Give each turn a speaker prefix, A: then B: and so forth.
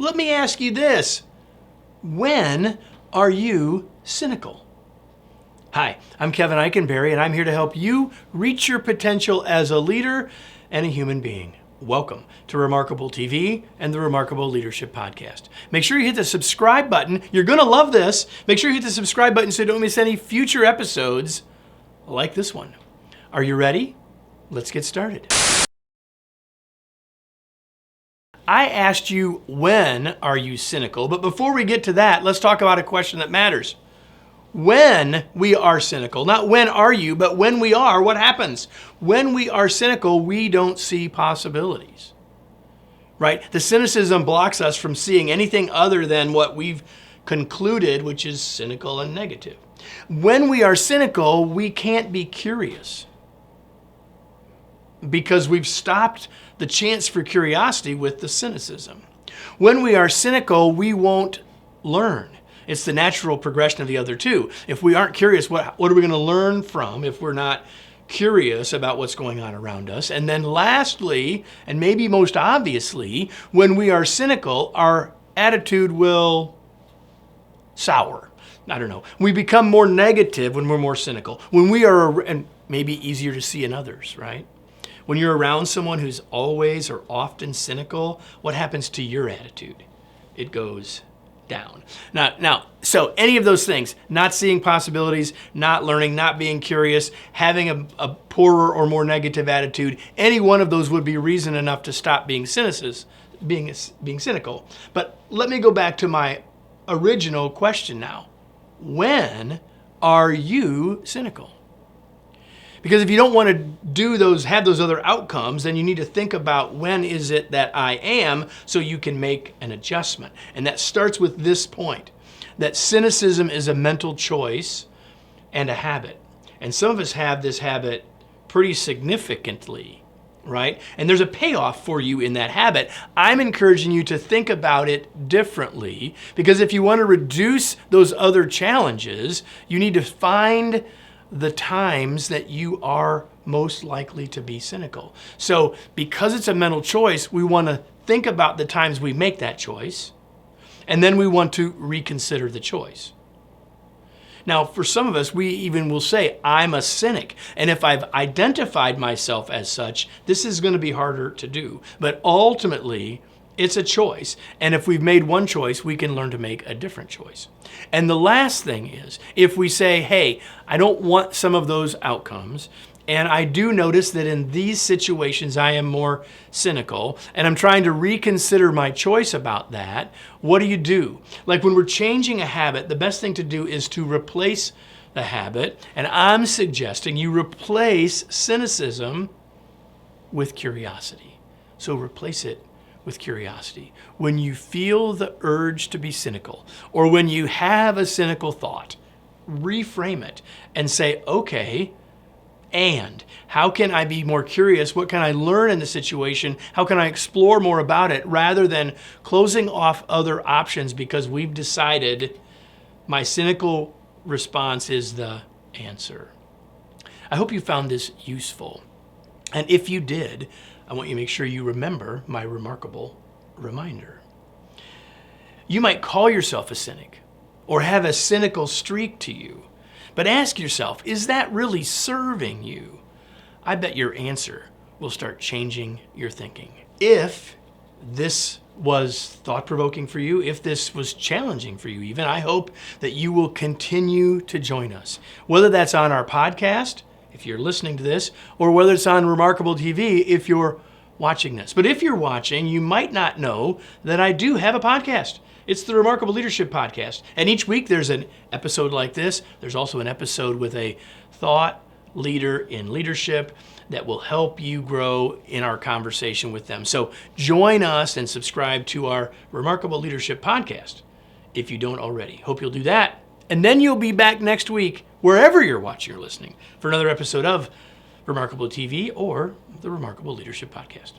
A: let me ask you this. When are you cynical? Hi, I'm Kevin Eikenberry, and I'm here to help you reach your potential as a leader and a human being. Welcome to Remarkable TV and the Remarkable Leadership Podcast. Make sure you hit the subscribe button. You're going to love this. Make sure you hit the subscribe button so you don't miss any future episodes like this one. Are you ready? Let's get started. I asked you, when are you cynical? But before we get to that, let's talk about a question that matters. When we are cynical, not when are you, but when we are, what happens? When we are cynical, we don't see possibilities, right? The cynicism blocks us from seeing anything other than what we've concluded, which is cynical and negative. When we are cynical, we can't be curious because we've stopped the chance for curiosity with the cynicism. When we are cynical, we won't learn. It's the natural progression of the other two. If we aren't curious, what are we going to learn from if we're not curious about what's going on around us? And then lastly, and maybe most obviously, when we are cynical, our attitude will sour. I don't know. We become more negative when we're more cynical. When we are, and maybe easier to see in others, right? When you're around someone who's always or often cynical, what happens to your attitude? It goes down. Now, so any of those things, not seeing possibilities, not learning, not being curious, having a poorer or more negative attitude, any one of those would be reason enough to stop being cynical. But let me go back to my original question now. When are you cynical? Because if you don't want to have those other outcomes, then you need to think about when is it that I am so you can make an adjustment. And that starts with this point, that cynicism is a mental choice and a habit. And some of us have this habit pretty significantly, right? And there's a payoff for you in that habit. I'm encouraging you to think about it differently, because if you want to reduce those other challenges, you need to find the times that you are most likely to be cynical. So because it's a mental choice, we want to think about the times we make that choice, and then we want to reconsider the choice. Now, for some of us, we even will say, I'm a cynic. And if I've identified myself as such, this is going to be harder to do. But ultimately, it's a choice. And if we've made one choice, we can learn to make a different choice. And the last thing is, if we say, hey, I don't want some of those outcomes, and I do notice that in these situations I am more cynical, and I'm trying to reconsider my choice about that, what do? Like when we're changing a habit, the best thing to do is to replace the habit. And I'm suggesting you replace cynicism with curiosity. So replace it with curiosity. When you feel the urge to be cynical, or when you have a cynical thought, reframe it and say, okay, and how can I be more curious? What can I learn in the situation? How can I explore more about it, rather than closing off other options because we've decided my cynical response is the answer. I hope you found this useful. And if you did, I want you to make sure you remember my remarkable reminder. You might call yourself a cynic or have a cynical streak to you, but ask yourself, is that really serving you? I bet your answer will start changing your thinking. If this was thought-provoking for you, if this was challenging for you even, I hope that you will continue to join us, whether that's on our podcast, if you're listening to this, or whether it's on Remarkable TV, if you're watching this. But if you're watching, you might not know that I do have a podcast. It's the Remarkable Leadership Podcast. And each week there's an episode like this. There's also an episode with a thought leader in leadership that will help you grow in our conversation with them. So join us and subscribe to our Remarkable Leadership Podcast if you don't already. Hope you'll do that. And then you'll be back next week, wherever you're watching or listening, for another episode of Remarkable TV or the Remarkable Leadership Podcast.